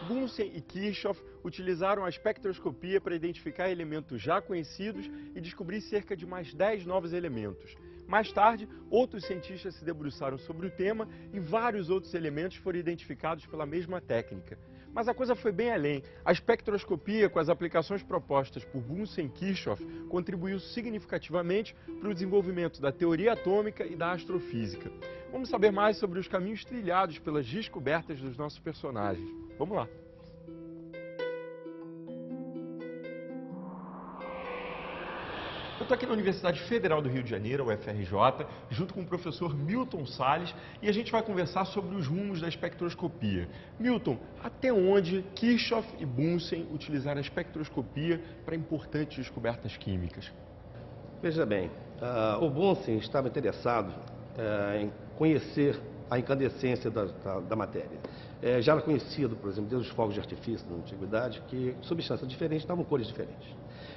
Bunsen e Kirchhoff utilizaram a espectroscopia para identificar elementos já conhecidos e descobrir cerca de mais 10 novos elementos. Mais tarde, outros cientistas se debruçaram sobre o tema e vários outros elementos foram identificados pela mesma técnica. Mas a coisa foi bem além. A espectroscopia, com as aplicações propostas por Bunsen e Kirchhoff, contribuiu significativamente para o desenvolvimento da teoria atômica e da astrofísica. Vamos saber mais sobre os caminhos trilhados pelas descobertas dos nossos personagens. Vamos lá! Eu estou aqui na Universidade Federal do Rio de Janeiro, a UFRJ, junto com o professor Milton Salles, e a gente vai conversar sobre os rumos da espectroscopia. Milton, até onde Kirchhoff e Bunsen utilizaram a espectroscopia para importantes descobertas químicas? Veja bem, o Bunsen estava interessado em conhecer a incandescência da matéria. Já era conhecido, por exemplo, desde os fogos de artifício da antiguidade, que substâncias diferentes davam cores diferentes.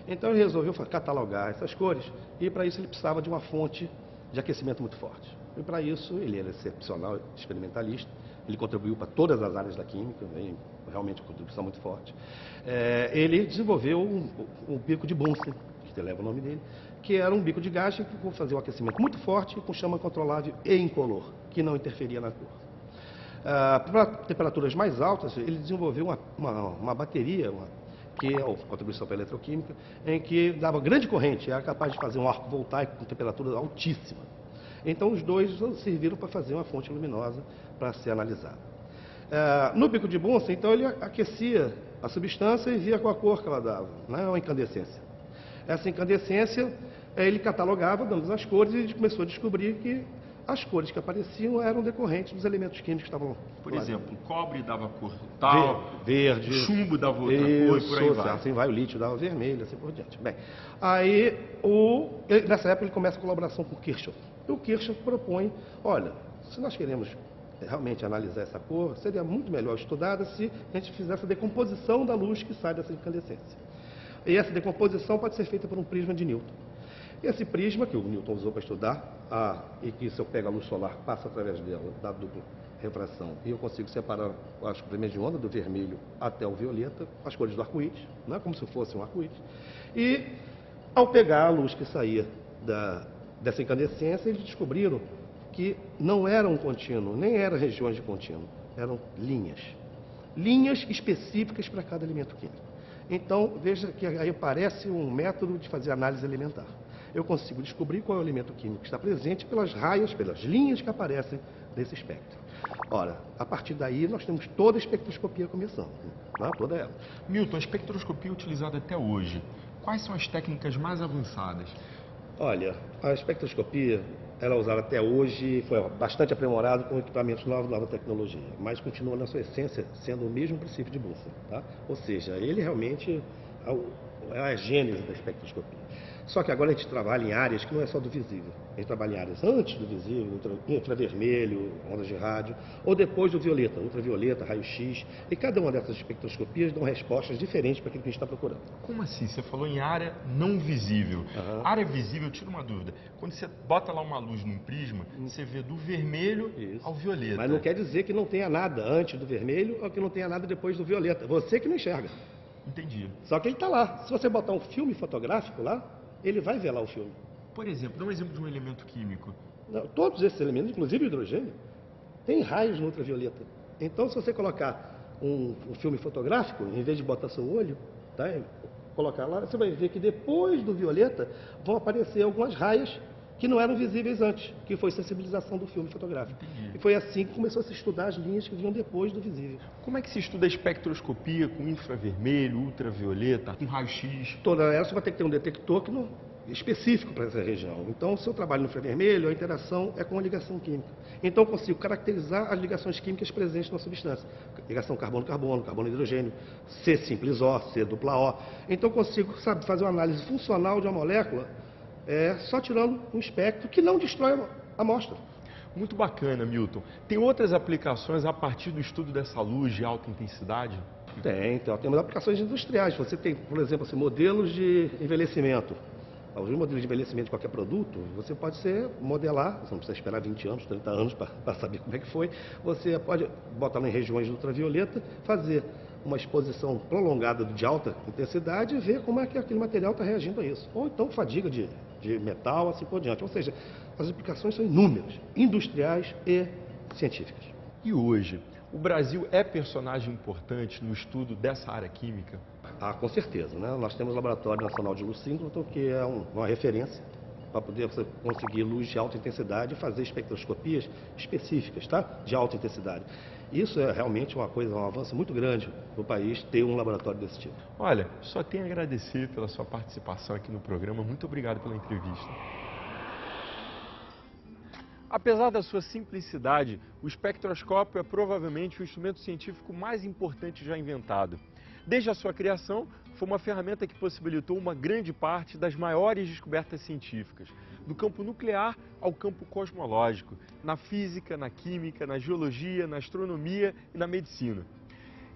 Então ele resolveu catalogar essas cores e para isso ele precisava de uma fonte de aquecimento muito forte. E para isso ele era excepcional, experimentalista, ele contribuiu para todas as áreas da química, realmente uma contribuição muito forte. Ele desenvolveu um bico de Bunsen, que leva o nome dele, que era um bico de gás que fazia um aquecimento muito forte com chama controlável e incolor, que não interferia na cor. Para temperaturas mais altas, ele desenvolveu uma bateria, que é a contribuição para a eletroquímica, em que dava grande corrente, era capaz de fazer um arco voltaico com temperatura altíssima. Então os dois serviram para fazer uma fonte luminosa para ser analisada. No bico de Bunsen, então ele aquecia a substância e via qual a cor que ela dava, né? Uma incandescência. Essa incandescência ele catalogava, dando as cores, e ele começou a descobrir que as cores que apareciam eram decorrentes dos elementos químicos que estavam... Por exemplo, o cobre dava cor tal, verde, o chumbo dava outra cor e por aí vai. Assim vai, o lítio dava vermelho, assim por diante. Bem, aí, nessa época ele começa a colaboração com o Kirchhoff. E o Kirchhoff propõe, olha, se nós queremos realmente analisar essa cor, seria muito melhor estudada se a gente fizesse a decomposição da luz que sai dessa incandescência. E essa decomposição pode ser feita por um prisma de Newton. Esse prisma, que o Newton usou para estudar, e que se eu pego a luz solar, passa através dela, da dupla refração, e eu consigo separar as comprimentos de onda, do vermelho até o violeta, as cores do arco-íris, né, como se fosse um arco-íris. E, ao pegar a luz que saía dessa incandescência, eles descobriram que não era um contínuo, nem eram regiões de contínuo, eram linhas. Linhas específicas para cada elemento químico. Então, veja que aí aparece um método de fazer análise elementar. Eu consigo descobrir qual é o elemento químico que está presente pelas raias, pelas linhas que aparecem nesse espectro. Ora, a partir daí nós temos toda a espectroscopia começando, né? Toda ela. Milton, a espectroscopia utilizada até hoje, quais são as técnicas mais avançadas? Olha, a espectroscopia, ela é usada até hoje, foi bastante aprimorada com equipamentos novos, nova tecnologia, mas continua na sua essência sendo o mesmo princípio de Bunsen, tá? Ou seja, ele realmente é a gênese da espectroscopia. Só que agora a gente trabalha em áreas que não é só do visível. A gente trabalha em áreas antes do visível, infravermelho, ondas de rádio, ou depois do violeta, ultravioleta, raio-x. E cada uma dessas espectroscopias dão respostas diferentes para aquilo que a gente está procurando. Como assim? Você falou em área não visível. Área visível, eu tiro uma dúvida. Quando você bota lá uma luz num prisma, você vê do vermelho ao violeta. Mas não quer dizer que não tenha nada antes do vermelho ou que não tenha nada depois do violeta. Você que não enxerga. Entendi. Só que ele está lá. Se você botar um filme fotográfico lá, ele vai ver lá o filme. Por exemplo, dá um exemplo de um elemento químico. Não, todos esses elementos, inclusive o hidrogênio, têm raios no ultravioleta. Então, se você colocar um filme fotográfico, em vez de botar seu olho, tá, colocar lá, você vai ver que depois do violeta vão aparecer algumas raias que não eram visíveis antes, que foi sensibilização do filme fotográfico. Entendi. E foi assim que começou a se estudar as linhas que vinham depois do visível. Como é que se estuda a espectroscopia com infravermelho, ultravioleta, com raio-x? Toda ela você vai ter que ter um detector específico para essa região. Então, se eu trabalho no infravermelho, a interação é com a ligação química. Então, eu consigo caracterizar as ligações químicas presentes na substância. Ligação carbono-carbono, carbono-hidrogênio, C simples O, C dupla O. Então, eu consigo, fazer uma análise funcional de uma molécula só tirando um espectro que não destrói a amostra. Muito bacana, Milton. Tem outras aplicações a partir do estudo dessa luz de alta intensidade? Tem, então, temos aplicações industriais. Você tem, por exemplo, modelos de envelhecimento. Os modelos de envelhecimento de qualquer produto, você pode modelar, você não precisa esperar 20 anos, 30 anos para saber como é que foi. Você pode botar em regiões ultravioleta, fazer uma exposição prolongada de alta intensidade e ver como é que aquele material está reagindo a isso. Ou então fadiga de metal, assim por diante. Ou seja, as aplicações são inúmeras, industriais e científicas. E hoje, o Brasil é personagem importante no estudo dessa área química? Ah, com certeza, né? Nós temos o Laboratório Nacional de Luz Síncroton, que é uma referência para poder você conseguir luz de alta intensidade e fazer espectroscopias específicas, tá? De alta intensidade. Isso é realmente uma coisa, um avanço muito grande para o país ter um laboratório desse tipo. Olha, só tenho a agradecer pela sua participação aqui no programa. Muito obrigado pela entrevista. Apesar da sua simplicidade, o espectroscópio é provavelmente o instrumento científico mais importante já inventado. Desde a sua criação, foi uma ferramenta que possibilitou uma grande parte das maiores descobertas científicas, do campo nuclear ao campo cosmológico, na física, na química, na geologia, na astronomia e na medicina.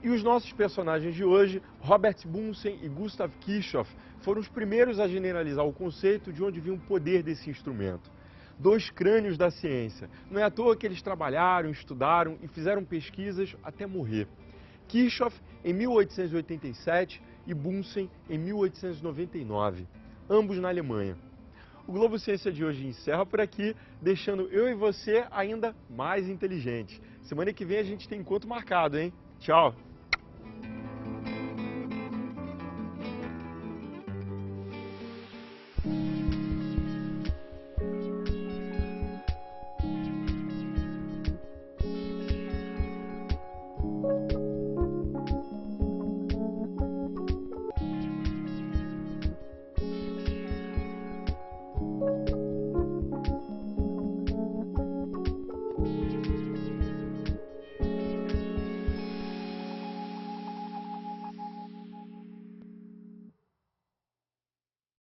E os nossos personagens de hoje, Robert Bunsen e Gustav Kirchhoff, foram os primeiros a generalizar o conceito de onde vinha o poder desse instrumento. Dois crânios da ciência. Não é à toa que eles trabalharam, estudaram e fizeram pesquisas até morrer. Kirchhoff em 1887 e Bunsen em 1899, ambos na Alemanha. O Globo Ciência de hoje encerra por aqui, deixando eu e você ainda mais inteligentes. Semana que vem a gente tem encontro marcado, hein? Tchau!